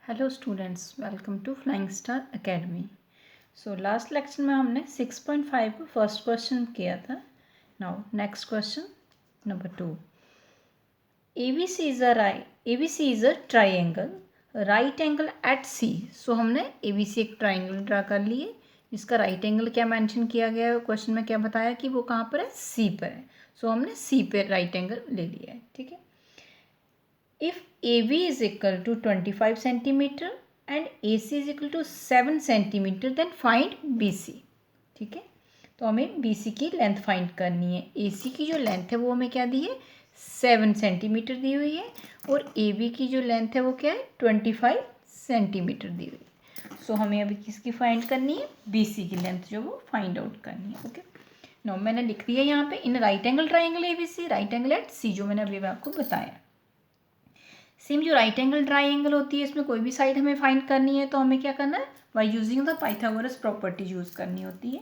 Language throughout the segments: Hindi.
Hello students, welcome to flying star academy. So last lecture में हमने 6.5 को फर्स्ट क्वेश्चन किया था। Now next question number 2। ABC is a triangle right angle at C. So हमने ABC एक ट्राइंगल ड्रा कर लिए जिसका राइट एंगल क्या मेंशन किया गया है, क्वेश्चन में क्या बताया कि वो कहाँ पर है, सी पर है। सो हमने सी पे राइट एंगल ले लिया है, ठीक है। If AB is equal to 25 centimeter and AC is equal to 7 centimeter, then find BC। ठीक है, तो हमें BC की लेंथ फाइंड करनी है। AC की जो लेंथ है वो हमें क्या दी है, 7 सेंटीमीटर दी हुई है, और AB की जो लेंथ है वो क्या है, 25 सेंटीमीटर दी हुई है। सो हमें अभी किसकी फाइंड करनी है, BC की लेंथ जो वो फाइंड आउट करनी है। ओके, नो मैंने लिख दिया यहाँ पे in right angle triangle ABC, right angle at C, जो मैंने अभी आपको बताया। सेम जो राइट एंगल ट्राइंगल होती है, इसमें कोई भी साइड हमें फाइंड करनी है तो हमें क्या करना है, by using the Pythagoras property use करनी होती है।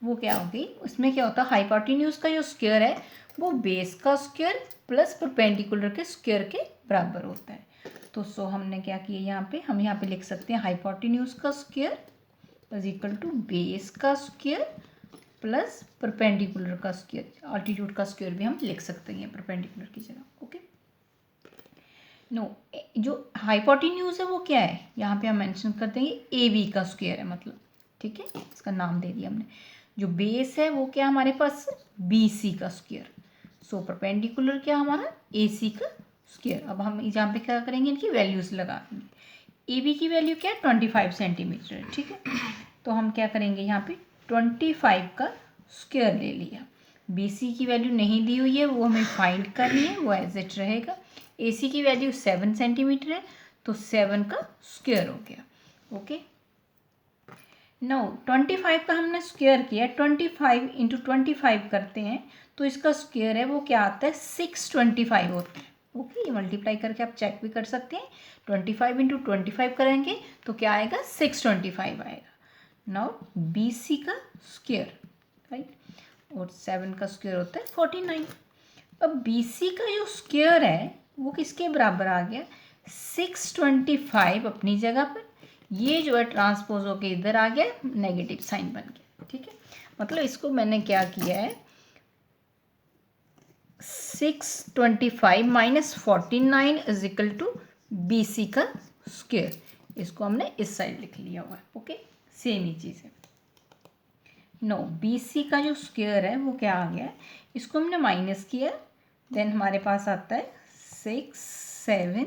वो क्या होगी, उसमें क्या होता है, हाइपोटेन्यूज का जो स्क्वायर है वो बेस का स्क्वायर प्लस परपेंडिकुलर के स्क्वायर के बराबर होता है। तो सो हमने क्या किया, हम यहाँ पे लिख सकते हैं हाइपोटेन्यूज का square is equal to base का स्क्वायर प्लस परपेंडिकुलर का स्क्वायर। ऑल्टीट्यूड का स्क्वायर भी हम लिख सकते हैं परपेंडिकुलर की जगह। ओके, नो जो हाइपोटेन्यूज है वो क्या है, यहाँ पे हम मेंशन कर देंगे ए बी का स्क्वायर है, मतलब ठीक है, इसका नाम दे दिया हमने। जो बेस है वो क्या हमारे पास, बी सी का स्क्वायर। सो परपेंडिकुलर क्या हमारा, ए सी का स्क्वायर। अब हम यहाँ पे क्या करेंगे, इनकी वैल्यूज लगा देंगे। ए बी की वैल्यू क्या है, 25 सेंटीमीटर है, ठीक है। तो हम क्या करेंगे, यहाँ पे 25 का स्क्वायर ले लिया। बी सी की वैल्यू नहीं दी हुई है, वो हमें फाइंड करनी है, वो एज इट रहेगा। ए सी की वैल्यू 7 सेंटीमीटर है, तो 7 का स्क्वायर हो गया। ओके, नो 25 का हमने स्क्वायर किया, 25 इंटू 25 करते हैं तो इसका स्क्वायर है वो क्या आता है, 625 होता है। ओके, ये मल्टीप्लाई करके आप चेक भी कर सकते हैं। 25 इंटू 25 करेंगे तो क्या आएगा, 625 आएगा। नाउ बी सी का स्क्वायर, राइट, और 7 का स्क्वायर होता है 49। अब बी सी का जो स्क्वायर है वो किसके बराबर आ गया, 625 अपनी जगह पर, ये जो है ट्रांसपोज होके इधर आ गया, नेगेटिव साइन बन गया, ठीक है। मतलब इसको मैंने क्या किया है, 625 minus 49 is equal to B C का स्क्वायर। इसको हमने इस साइड लिख लिया हुआ है। ओके, सेम ही चीज़ है। नो बी सी का जो स्क्वायर है वो क्या आ गया है, इसको हमने माइनस किया, देन हमारे पास आता है 6 7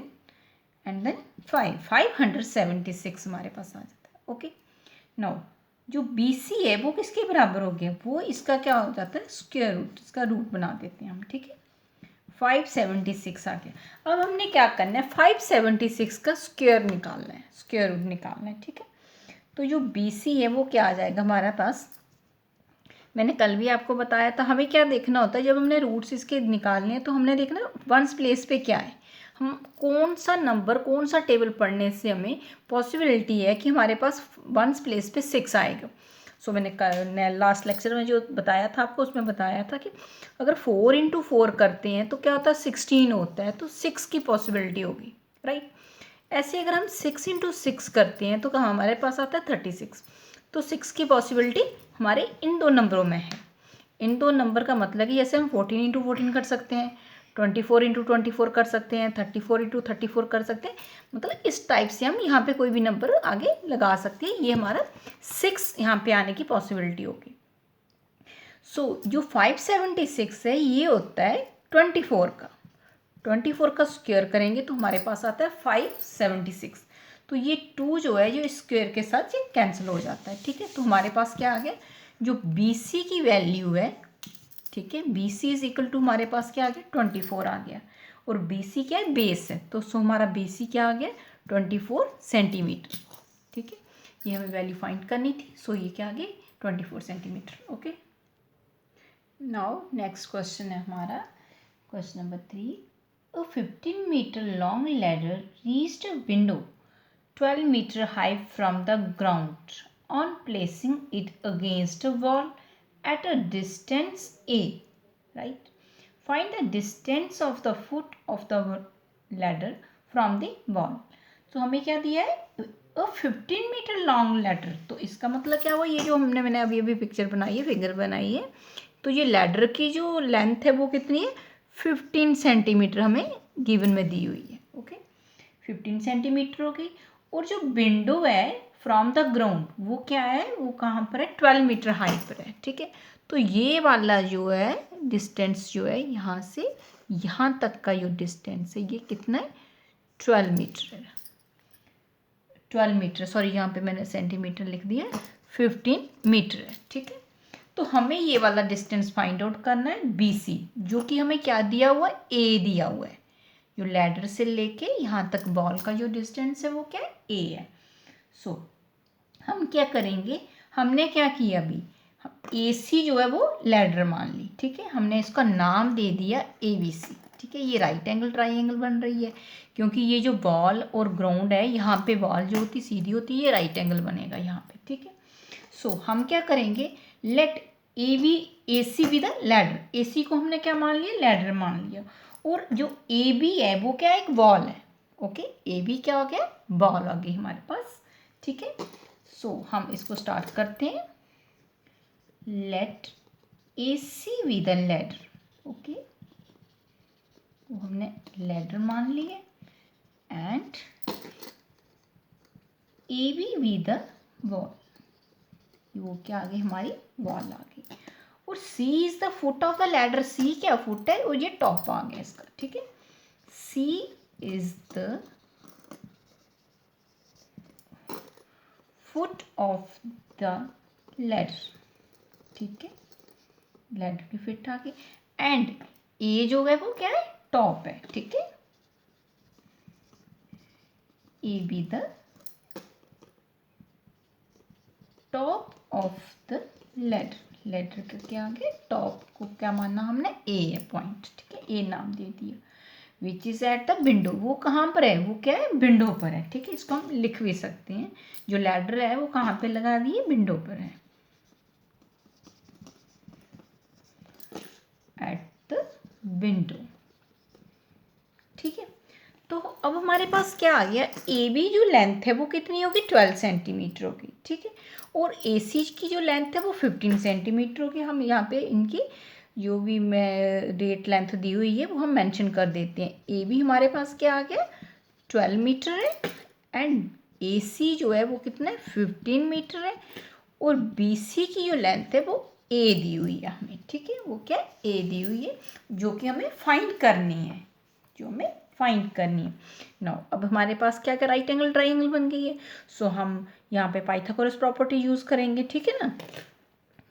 एंड देन 576 हमारे पास आ जाता है। ओके, नो जो बी सी है वो किसके बराबर हो गया, वो इसका क्या हो जाता है, स्क्वायर रूट, इसका रूट बना देते हैं हम, ठीक है। 576 आ गया। अब हमने क्या करना है, 576 का स्क्वायर निकालना है, स्क्वायर रूट निकालना है, ठीक है। तो जो बी सी है वो क्या आ जाएगा हमारे पास, मैंने कल भी आपको बताया था, हमें क्या देखना होता है जब हमने रूट्स इसके निकालने हैं, तो हमने देखना वंस प्लेस पे क्या है, हम कौन सा नंबर, कौन सा टेबल पढ़ने से हमें पॉसिबिलिटी है कि हमारे पास वंस प्लेस पे 6 आएगा। सो मैंने लास्ट लेक्चर में जो बताया था आपको, उसमें बताया था कि अगर 4 इंटू 4 करते हैं तो क्या होता है, 16 होता है, तो 6 की पॉसिबिलिटी होगी, राइट। ऐसे अगर हम 6 इंटू 6 करते हैं तो कहाँ हमारे पास आता है 36। तो 6 की पॉसिबिलिटी हमारे इन दो नंबरों में है। इन दो नंबर का मतलब कि जैसे हम 14 इंटू 14 कर सकते हैं, 24 इंटू 24 कर सकते हैं, 34 इंटू 34 कर सकते हैं। मतलब इस टाइप से हम यहाँ पे कोई भी नंबर आगे लगा सकते हैं। ये हमारा 6 यहाँ पे आने की पॉसिबिलिटी होगी। सो जो 576 है ये होता है 24 का, 24 का स्क्वायर करेंगे तो हमारे पास आता है 576। तो ये 2 जो है जो स्क्वायर के साथ ये कैंसिल हो जाता है, ठीक है। तो हमारे पास क्या आ गया, जो बी सी की वैल्यू है, ठीक है, B C is equal to हमारे पास क्या आ गया, 24 आ गया, और बी सी क्या है, बेस है, तो सो हमारा बी सी क्या आ गया, 24 सेंटीमीटर, ठीक है। ये हमें वैल्यू फाइंड करनी थी, सो ये क्या आ गई, 24 centimetre. Okay, now next question है हमारा question number 3। A 15-meter long ladder reached a window 12-meter high from the ground. On placing it against a wall at a distance A, right? Find the distance of the foot of the ladder from the wall. तो हमें क्या दिया है, 15 मीटर लॉन्ग लैडर। तो इसका मतलब क्या हुआ, ये जो मैंने अभी अभी पिक्चर बनाई है, फिगर बनाई है, तो ये लैडर की जो लेंथ है वो कितनी है, 15 सेंटीमीटर हमें गिवन में दी हुई है। ओके, 15 सेंटीमीटर हो गई। और जो विंडो है फ्रॉम द ग्राउंड वो क्या है, वो कहाँ पर है, 12 मीटर हाइट पर है। ठीक है, तो ये वाला जो है डिस्टेंस जो है यहाँ से यहाँ तक का जो डिस्टेंस है ये कितना है, 12 मीटर है। 12 मीटर, सॉरी यहाँ पे मैंने सेंटीमीटर लिख दिया, 15 मीटर है। ठीक है, तो हमें ये वाला डिस्टेंस फाइंड आउट करना है BC, जो कि हमें क्या दिया हुआ है, A दिया हुआ है। जो लैडर से लेके यहाँ तक बॉल का जो डिस्टेंस है वो क्या है, A है। सो हम क्या करेंगे, हमने क्या किया अभी, AC जो है वो लैडर मान ली। ठीक है, हमने इसका नाम दे दिया ABC। ठीक है, ये राइट एंगल ट्राइंगल बन रही है, क्योंकि ये जो बॉल और ग्राउंड है, यहाँ पे बॉल जो होती सीधी होती है, ये राइट एंगल बनेगा यहाँ पे। ठीक है, सो हम क्या करेंगे, let AC be the ladder. AC को हमने क्या मान लिया, लैडर मान लिया। और जो AB है वो क्या है, एक बॉल है। ओके, AB क्या हो गया, बॉल आ गई हमारे पास। ठीक है, सो हम इसको स्टार्ट करते हैं, let AC be the ladder. Okay, वो हमने लैडर मान लिए, and AB be the ball, वो क्या आ गई, हमारी वॉल आ गई। और C is the foot of the ladder. C क्या फुट है, और ये टॉप आ गया इसका। ठीक है, C is the foot of the ladder. ठीक है, लैडर की फिट आ गई, एंड A जो है वो क्या है, टॉप है। ठीक है, A be the top of the ladder. Ladder का क्या आ गया, टॉप को क्या मानना हमने, A है पॉइंट। ठीक है, A नाम दे दिया। Which is at the window, वो कहाँ पर है, वो क्या है, विंडो पर है। ठीक है, इसको हम लिख भी सकते हैं, जो लैडर है वो कहाँ पे लगा दिए, विंडो पर है, एट द विंडो। ठीक है, तो अब हमारे पास क्या आ गया, AB जो लेंथ है वो कितनी होगी, 12 सेंटीमीटर होगी। ठीक है, और AC की जो लेंथ है वो 15 सेंटीमीटर होगी। हम यहाँ पे इनकी जो भी मैं रेट लेंथ दी हुई है वो हम मेंशन कर देते हैं। AB हमारे पास क्या आ गया, 12 मीटर है, एंड AC जो है वो कितना है, 15 मीटर है, और BC की जो लेंथ है वो A दी हुई है हमें। ठीक है, वो क्या A दी हुई है, जो कि हमें फाइंड करनी है, जो हमें फाइंड करनी है। नाउ अब हमारे पास क्या क्या राइट एंगल ट्राइंगल बन गई है। सो हम यहाँ पे पाइथागोरस प्रॉपर्टी यूज़ करेंगे। ठीक है ना,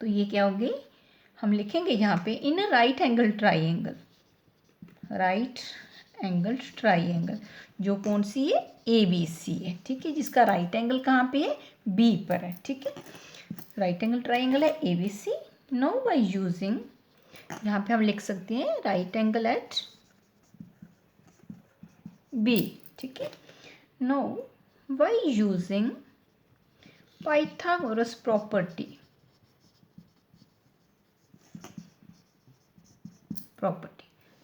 तो ये क्या होगी, हम लिखेंगे यहाँ पे in right angle triangle, right angle triangle, जो कौन सी है, ABC है। ठीक है, जिसका राइट एंगल कहाँ पे है, B पर है। ठीक है, राइट एंगल ट्राइंगल है ABC। नो बाय यूजिंग, यहाँ पे हम लिख सकते हैं राइट एंगल एट B। ठीक है, now by using Pythagoras property,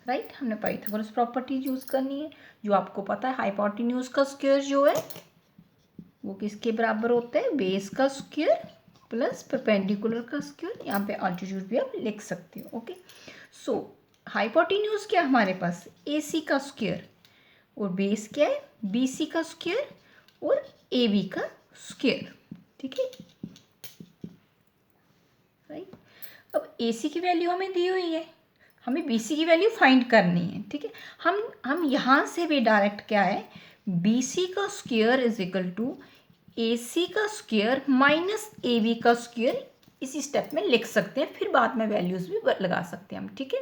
right, हमने पाइथागोरस प्रॉपर्टी यूज करनी है। जो आपको पता है, हाइपोटेन्यूज का स्क्वायर जो है वो किसके बराबर होता है, बेस का स्क्वायर प्लस परपेंडिकुलर का स्क्वायर। यहाँ पे अल्टीट्यूड भी आप लिख सकते हो। ओके, सो हाइपोटेन्यूज क्या हमारे पास, AC का स्क्वायर, और बेस क्या है, BC का स्क्वायर और AB का स्क्वायर। ठीक है, राइट। अब AC की वैल्यू हमें दी हुई है, हमें BC की वैल्यू फाइंड करनी है। ठीक है, हम यहाँ से भी डायरेक्ट क्या है, BC का square is equal to AC का स्क्वायर माइनस AB का स्क्वायर इसी स्टेप में लिख सकते हैं, फिर बाद में वैल्यूज़ भी लगा सकते हैं हम। ठीक है,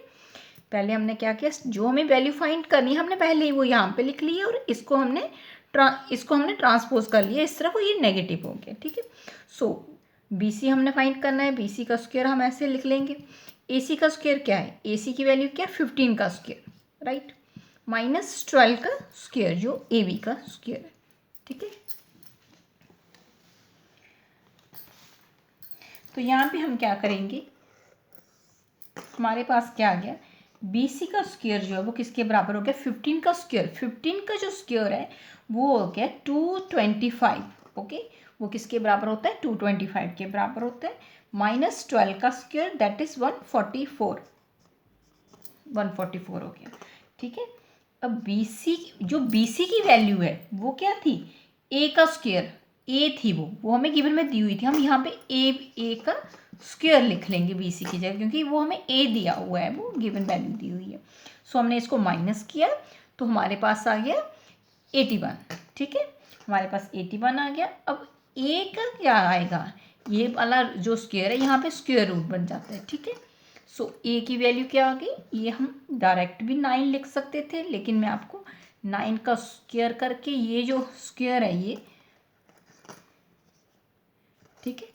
पहले हमने क्या किया, जो हमें वैल्यू फाइंड करनी है हमने पहले ही वो यहाँ पे लिख ली है, और इसको हमने ट्रांसपोज कर लिया इस तरफ, ये नेगेटिव हो गया। ठीक है, सो BC हमने फाइंड करना है, BC का स्क्वायर हम ऐसे लिख लेंगे। AC का स्क्वायर क्या है, AC की वैल्यू क्या है, 15 का स्क्वायर, राइट, माइनस 12 का स्क्वायर जो AB का स्क्वायर है। ठीक है, तो यहाँ पे हम क्या करेंगे, हमारे पास क्या आ गया, BC का स्क्वायर जो है वो किसके बराबर हो गया 15 का स्क्वायर। 15 का जो स्क्वायर है वो हो गया 225। ओके, वो किसके बराबर होता है 225 के बराबर होता है। माइनस 12 का स्क्वायर दैट इज 144 हो गया। ठीक है, अब BC जो BC की वैल्यू है वो क्या थी A का स्क्वायर, A थी वो हमें गिवन में दी हुई थी। हम यहाँ पे A का स्क्वायर लिख लेंगे BC की जगह, क्योंकि वो हमें A दिया हुआ है, वो गिवन वैल्यू दी हुई है। सो हमने इसको माइनस किया तो हमारे पास आ गया 81। ठीक है, हमारे पास 81 आ गया। अब A का क्या आएगा, ये वाला जो स्क्वायर है यहाँ पे स्क्वायर रूट बन जाता है। ठीक है, सो A की वैल्यू क्या आ गई, ये हम डायरेक्ट भी 9 लिख सकते थे, लेकिन मैं आपको 9 का स्क्वायर करके ये जो स्क्वायर है ये, ठीक है,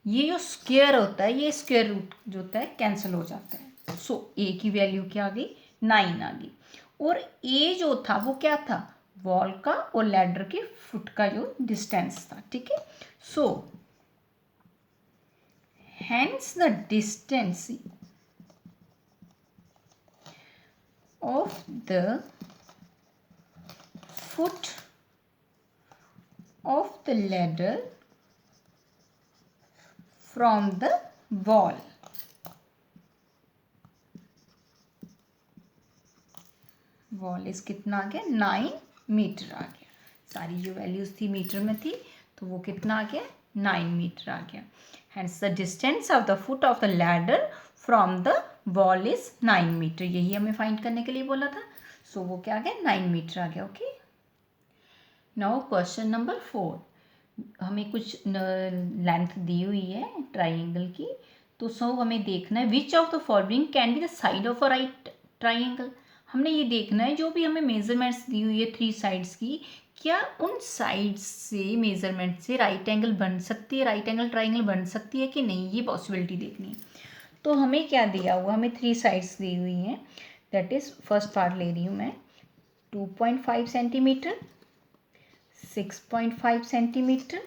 ये जो स्क्वायर होता है ये स्क्वायर रूट जो होता है कैंसिल हो जाता है। सो A की वैल्यू क्या आ गई 9 आ गई। और A जो था वो क्या था, वॉल का और लैडर के फुट का जो डिस्टेंस था। ठीक है, so hence the distance of the foot of the ladder from the wall. Wall इस कितना आ गया 9 मीटर आ गया। सारी जो वैल्यूज थी मीटर में थी तो वो कितना आ गया 9 मीटर आ गया। Hence the distance of the foot of the ladder from the wall is 9 metre. यही हमें फाइंड करने के लिए बोला था। सो वो क्या आ गया 9 मीटर आ गया। ओके, नाउ क्वेश्चन नंबर 4, हमें कुछ लेंथ दी हुई है ट्राइंगल की, तो सो हमें देखना है which of the following can be the side of a right triangle. हमने ये देखना है जो भी हमें मेजरमेंट्स दी हुई है 3 साइड्स की, क्या उन साइड्स से मेजरमेंट से राइट एंगल बन सकती है, राइट एंगल ट्राइंगल बन सकती है कि नहीं, ये पॉसिबिलिटी देखनी है। तो हमें क्या दिया हुआ, हमें 3 साइड्स दी हुई हैं, दैट इज़ फर्स्ट पार्ट ले रही हूँ मैं 2.5 सेंटीमीटर, 6.5 सेंटीमीटर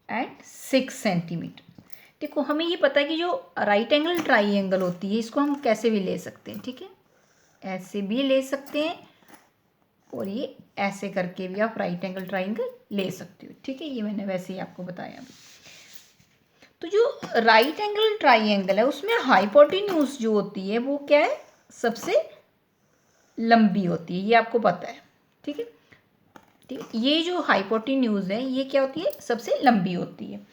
एंड 6 सेंटीमीटर। देखो हमें ये पता है कि जो राइट एंगल ट्राइंगल होती है इसको हम कैसे भी ले सकते हैं। ठीक है, ऐसे भी ले सकते हैं और ये ऐसे करके भी आप राइट एंगल ट्राइंगल ले सकते हो। ठीक है, ये मैंने वैसे ही आपको बताया। तो जो राइट एंगल ट्राइंगल है उसमें हाइपोटेन्यूज जो होती है वो क्या है, सबसे लंबी होती है, ये आपको पता है। ठीक है, ठीक है, ये जो हाइपोटेन्यूज है ये क्या होती है, सबसे लंबी होती है।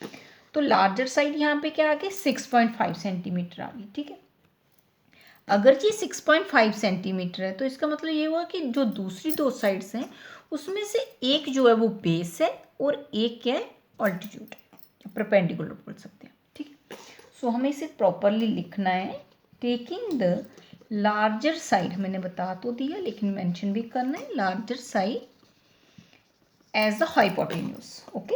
तो लार्जर साइड यहाँ पे क्या आ गया 6.5 सेंटीमीटर आ गई। ठीक है, अगर ये 6.5 सेंटीमीटर है तो इसका मतलब ये हुआ कि जो दूसरी 2 साइड्स हैं उसमें से एक जो है वो बेस है और एक क्या है ऑल्टीट्यूड है, परपेंडिकुलर बोल सकते हैं। ठीक है, सो हमें इसे प्रॉपरली लिखना है, टेकिंग द लार्जर साइड, मैंने बता तो दिया लेकिन मेंशन भी करना है, larger side as the hypotenuse. Okay,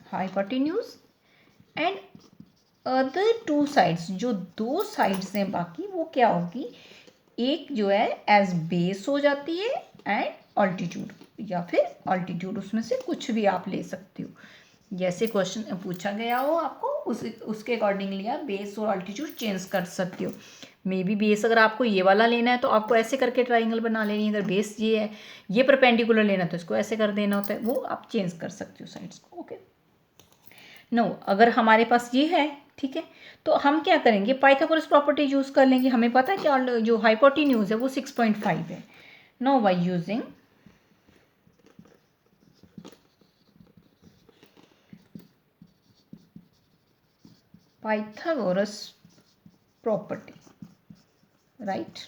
hypotenuse and other 2 sides, जो 2 साइड्स हैं बाकी वो क्या होगी, एक जो है एज बेस हो जाती है एंड ऑल्टीट्यूड, या फिर ऑल्टीट्यूड उसमें से कुछ भी आप ले सकते हो, जैसे क्वेश्चन पूछा गया हो आपको उसके अकॉर्डिंगली आप बेस और ऑल्टीट्यूड चेंज कर सकते हो। मे बी बेस अगर आपको ये वाला लेना है तो आपको ऐसे करके ट्राइंगल बना लेनी है, अगर बेस ये है ये परपेंडिकुलर लेना है तो इसको ऐसे कर देना होता है, वो आप चेंज कर सकते हो साइड्स को। ओके, नो अगर हमारे पास ये है, ठीक है, तो हम क्या करेंगे पाइथागोरस प्रॉपर्टी यूज़ कर लेंगे। हमें पता है कि जो हाइपोटेन्यूज है वो 6.5 है। Now by using Pythagoras property, right.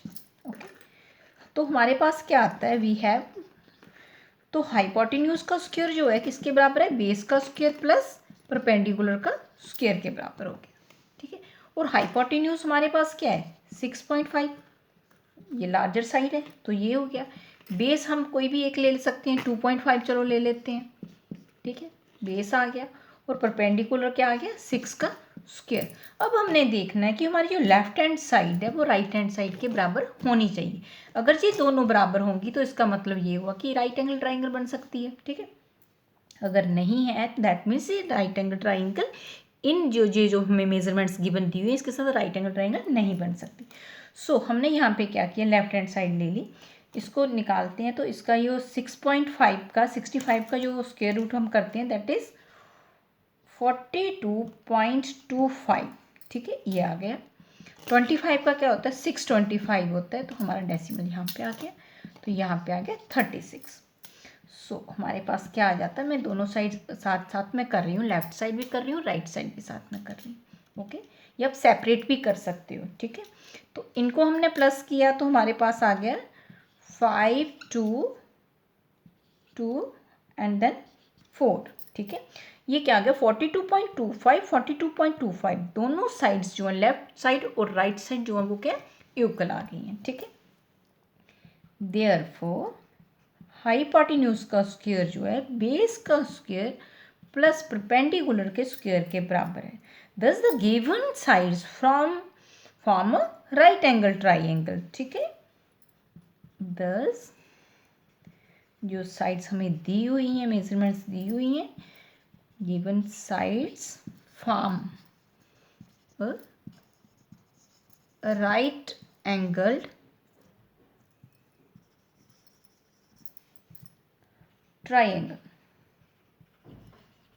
Okay, तो हमारे पास क्या आता है, वी हैव, तो हाइपोटेन्यूज का स्क्वायर जो है किसके बराबर है, बेस का स्क्वायर प्लस परपेंडिकुलर का स्क्वायर के बराबर हो गया। ठीक है, और हाइपोटेन्यूज हमारे पास क्या है 6.5, ये लार्जर साइड है तो ये हो गया। बेस हम कोई भी एक ले सकते हैं, 2.5 चलो ले लेते हैं। ठीक है, बेस आ गया और परपेंडिकुलर क्या आ गया 6 का स्क्वायर। अब हमने देखना है कि हमारी जो लेफ्ट हैंड साइड है वो राइट हैंड साइड के बराबर होनी चाहिए। अगर ये दोनों बराबर होंगी तो इसका मतलब ये हुआ कि राइट एंगल ट्राइंगल बन सकती है। ठीक है, अगर नहीं है दैट मीन्स ये राइट एंगल ट्राइंगल इन जो हमें मेजरमेंट्स गिवन दी हुई है इसके साथ राइट एंगल ट्राइंगल नहीं बन सकती। सो हमने यहाँ पे क्या किया, लेफ्ट हैंड साइड ले ली, इसको निकालते हैं तो इसका ये 6.5 का 65 का जो स्क्वायर रूट हम करते हैं दैट इज़ 42.25, ठीक है, ये आ गया। 25 का क्या होता है, 625 होता है, तो हमारा डेसिमल यहाँ पे आ गया, तो यहाँ पे आ गया 36। सो हमारे पास क्या आ जाता है, मैं दोनों साइड साथ साथ में कर रही हूँ, लेफ्ट साइड भी कर रही हूँ, राइट साइड भी साथ में कर रही हूँ, ओके। ये आप सेपरेट भी कर सकते हो, ठीक है। तो इनको हमने प्लस किया तो हमारे पास आ गया 5 2 2 एंड देन 4, ठीक है। ये क्या आ गया 42.25 42.25, दोनों साइड्स जो है लेफ्ट साइड और राइट साइड जो है वो क्या इक्वल आ गई हैं, ठीक है। देयरफॉर हाइपोटेन्यूज का स्क्वायर जो है बेस का स्क्वायर प्लस परपेंडिकुलर के स्क्वायर के बराबर है। दस the given sides form a right angle triangle, ठीक है। दस जो साइड्स हमें दी हुई हैं, मेजरमेंट्स दी हुई हैं, given sides form a right angled triangle,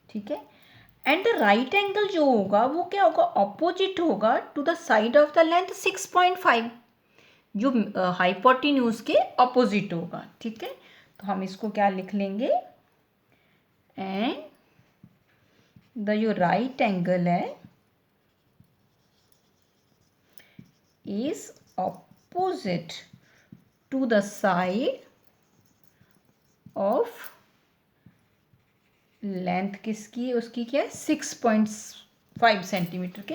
ठीक है। एंड द राइट एंगल जो होगा वो क्या होगा, ऑपोजिट होगा to the side of the length 6.5, जो हाइपोटेन्यूज के ऑपोजिट होगा, ठीक है। तो हम इसको क्या लिख लेंगे, एंड द जो राइट एंगल है is opposite to the side of length किसकी है, उसकी क्या है 6.5 सेंटीमीटर के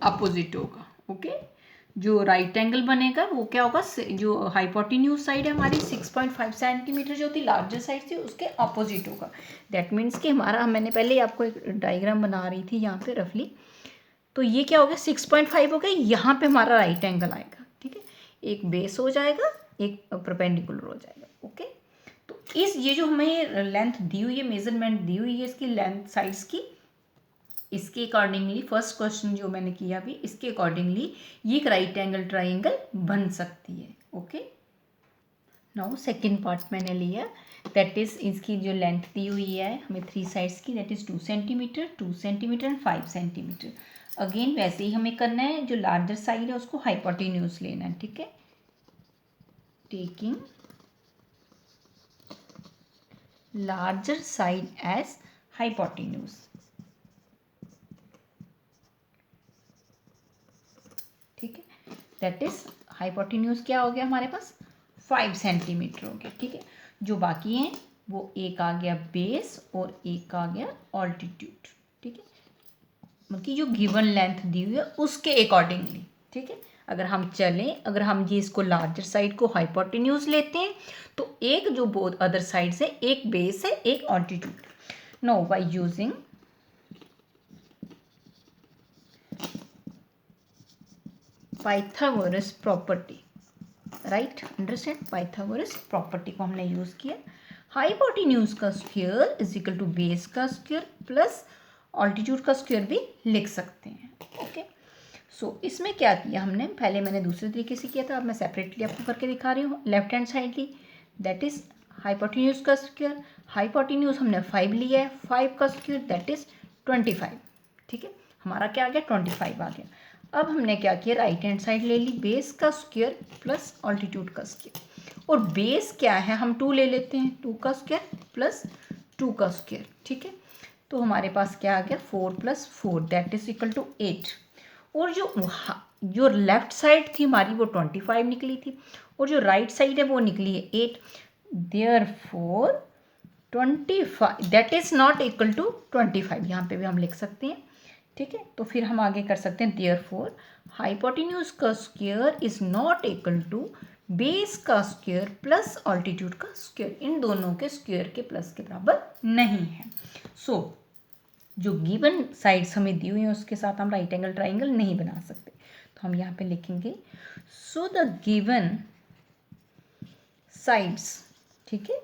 अपोजिट होगा, ओके। जो राइट एंगल बनेगा वो क्या होगा, जो हाइपोटेन्यूज साइड है हमारी 6.5 सेंटीमीटर जो थी लार्जर साइड थी उसके अपोजिट होगा। दैट मीन्स कि हमारा, मैंने पहले ही आपको एक डायग्राम बना रही थी यहाँ पे रफली, तो ये क्या हो गया 6.5 हो गया, यहाँ पे हमारा राइट एंगल आएगा, ठीक है। एक बेस हो जाएगा, एक परपेंडिकुलर हो जाएगा, ओके। तो इस ये जो हमें लेंथ दी हुई है, मेजरमेंट दी हुई है इसकी लेंथ साइड्स की, इसके अकॉर्डिंगली फर्स्ट क्वेश्चन जो मैंने किया अभी, इसके अकॉर्डिंगली ये एक राइट एंगल ट्राइंगल बन सकती है, ओके। नाउ सेकेंड पार्ट मैंने लिया, दैट इज इसकी जो लेंथ दी हुई है हमें 3 साइड्स की, that is 2 centimetre 2 centimetre and 5 centimetre. Again वैसे ही हमें करना है, जो लार्जर साइड है उसको हाइपोटेन्यूज लेना है, ठीक है। Taking larger side as hypotenuse, ठीक है। दैट इज हाइपोटेन्यूज क्या हो गया हमारे पास 5 सेंटीमीटर हो गया, ठीक है। जो बाकी हैं वो एक आ गया बेस और एक आ गया ऑल्टीट्यूड, ठीक है, मतलब जो गिवन लेंथ दी हुई है उसके अकॉर्डिंगली, ठीक है। अगर हम चलें, अगर हम ये इसको लार्जर साइड को हाइपोटेन्यूज लेते हैं तो एक जो बोथ अदर साइड है, एक बेस है एक altitude. Now by using Pythagoras property, right, understand, Pythagoras property को हमने यूज किया। हाइपोटेन्यूज का square is equal to base का स्क्वायर प्लस ऑल्टीट्यूड का स्क्वायर भी लिख सकते हैं, ओके। सो इसमें क्या किया हमने, पहले मैंने दूसरे तरीके से किया था, अब मैं सेपरेटली आपको करके दिखा रही हूँ। लेफ्ट हैंड साइड ली, दैट इज हाइपोटेन्यूज का स्क्वायर, हाइपोटेन्यूज हमने 5 लिया है, 5 का स्क्वायर दैट इज 25, ठीक है। हमारा क्या आ गया 25 आ गया। अब हमने क्या किया, राइट हैंड साइड ले ली, बेस का स्क्वायर प्लस ऑल्टीट्यूड का स्क्वायर, और बेस क्या है हम 2 ले लेते हैं, 2 का स्क्वायर प्लस 2 का स्क्वायर, ठीक है। तो हमारे पास क्या आ गया 4 + 4 दैट इज इक्वल टू 8, और जो लेफ्ट साइड थी हमारी वो 25 निकली थी, और जो राइट साइड है वो निकली है 8। Therefore 25 that is not equal to 25, यहाँ पे भी हम लिख सकते हैं, ठीक है। तो फिर हम आगे कर सकते हैं, देयरफॉर हाइपोटेन्यूज का square is not equal to base का स्क्वायर प्लस ऑल्टीट्यूड का स्क्वायर, इन दोनों के स्क्वायर के प्लस के बराबर नहीं है। सो जो गिवन साइड्स हमें दी हुई हैं उसके साथ हम राइट एंगल ट्राइंगल नहीं बना सकते, तो हम यहाँ पे लिखेंगे सो द गिवन साइड्स, ठीक है,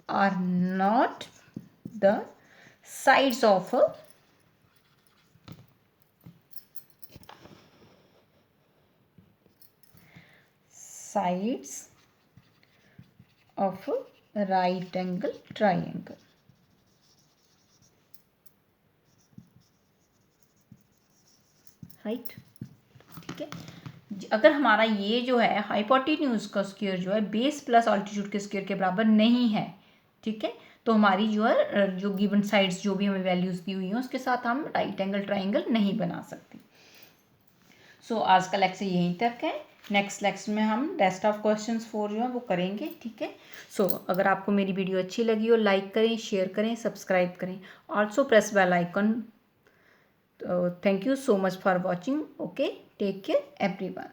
are not the sides of a sides of a right angle triangle. Right, ठीक है। अगर हमारा ये जो है हाइपोटेन्यूज का स्क्वायर जो है बेस प्लस ऑल्टीट्यूड के स्क्वायर के बराबर नहीं है, ठीक है, तो हमारी जो है जो गिवन साइड्स जो भी हमें वैल्यूज दी हुई हैं उसके साथ हम राइट एंगल ट्राइंगल नहीं बना सकते। सो आज का लेक्चर यहीं तक है। नेक्स्ट लेक्चर में हम रेस्ट ऑफ क्वेश्चंस 4 जो है वो करेंगे, ठीक है। सो अगर आपको मेरी वीडियो अच्छी लगी हो लाइक करें, शेयर करें, सब्सक्राइब करें, also press bell icon. Thank you so much for watching. Okay, take care everyone.